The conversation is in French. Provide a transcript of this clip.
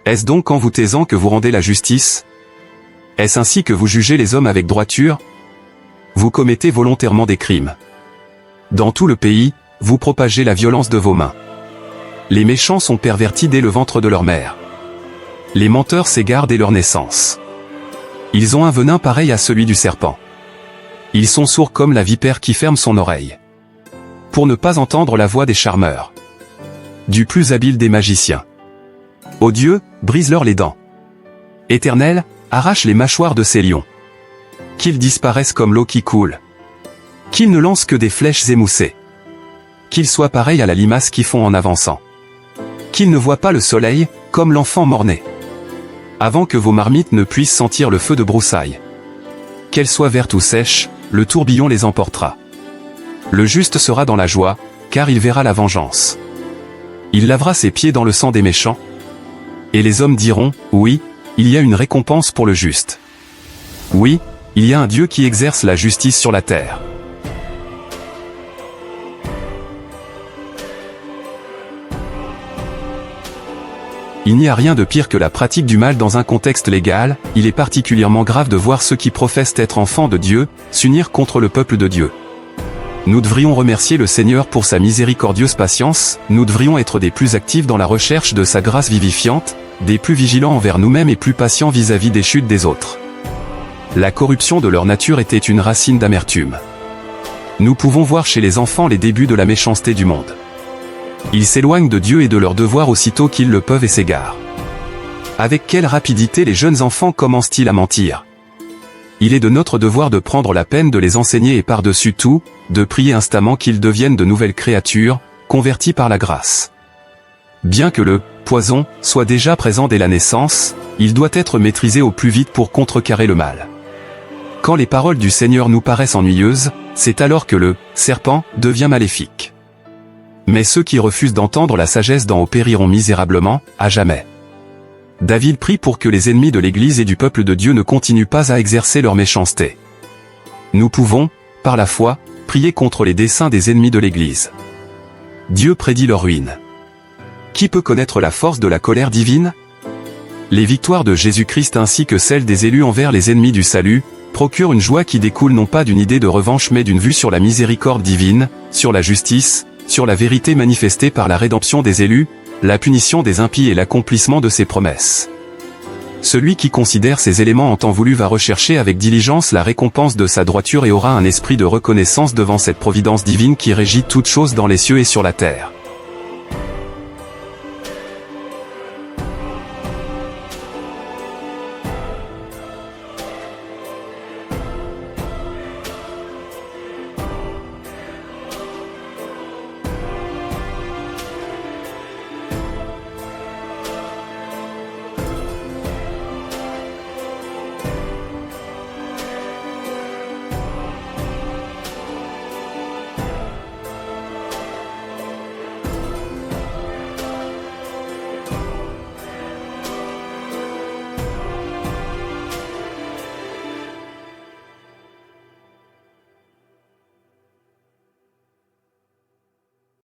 Est-ce donc en vous taisant que vous rendez la justice? Est-ce ainsi que vous jugez les hommes avec droiture? Vous commettez volontairement des crimes. Dans tout le pays, vous propagez la violence de vos mains. Les méchants sont pervertis dès le ventre de leur mère. Les menteurs s'égarent dès leur naissance. Ils ont un venin pareil à celui du serpent. Ils sont sourds comme la vipère qui ferme son oreille, pour ne pas entendre la voix des charmeurs, du plus habile des magiciens. Ô Dieu, brise-leur les dents. Éternel, arrache les mâchoires de ces lions. Qu'ils disparaissent comme l'eau qui coule. Qu'ils ne lancent que des flèches émoussées. Qu'ils soient pareils à la limace qui fond en avançant. Qu'ils ne voient pas le soleil, comme l'enfant mort-né. Avant que vos marmites ne puissent sentir le feu de broussailles. Qu'elles soient vertes ou sèches, le tourbillon les emportera. Le juste sera dans la joie, car il verra la vengeance. Il lavera ses pieds dans le sang des méchants. Et les hommes diront, oui, il y a une récompense pour le juste. Oui, il y a un Dieu qui exerce la justice sur la terre. Il n'y a rien de pire que la pratique du mal dans un contexte légal. Il est particulièrement grave de voir ceux qui professent être enfants de Dieu, s'unir contre le peuple de Dieu. Nous devrions remercier le Seigneur pour sa miséricordieuse patience, nous devrions être des plus actifs dans la recherche de sa grâce vivifiante, des plus vigilants envers nous-mêmes et plus patients vis-à-vis des chutes des autres. La corruption de leur nature était une racine d'amertume. Nous pouvons voir chez les enfants les débuts de la méchanceté du monde. Ils s'éloignent de Dieu et de leurs devoirs aussitôt qu'ils le peuvent et s'égarent. Avec quelle rapidité les jeunes enfants commencent-ils à mentir? Il est de notre devoir de prendre la peine de les enseigner et par-dessus tout, de prier instamment qu'ils deviennent de nouvelles créatures, converties par la grâce. Bien que le poison soit déjà présent dès la naissance, il doit être maîtrisé au plus vite pour contrecarrer le mal. Quand les paroles du Seigneur nous paraissent ennuyeuses, c'est alors que le serpent devient maléfique. Mais ceux qui refusent d'entendre la sagesse d'en haut périront misérablement, à jamais. David prie pour que les ennemis de l'Église et du peuple de Dieu ne continuent pas à exercer leur méchanceté. Nous pouvons, par la foi, prier contre les desseins des ennemis de l'Église. Dieu prédit leur ruine. Qui peut connaître la force de la colère divine? Les victoires de Jésus-Christ ainsi que celles des élus envers les ennemis du salut, procurent une joie qui découle non pas d'une idée de revanche mais d'une vue sur la miséricorde divine, sur la justice, sur la vérité manifestée par la rédemption des élus, la punition des impies et l'accomplissement de ses promesses. Celui qui considère ces éléments en temps voulu va rechercher avec diligence la récompense de sa droiture et aura un esprit de reconnaissance devant cette providence divine qui régit toutes choses dans les cieux et sur la terre.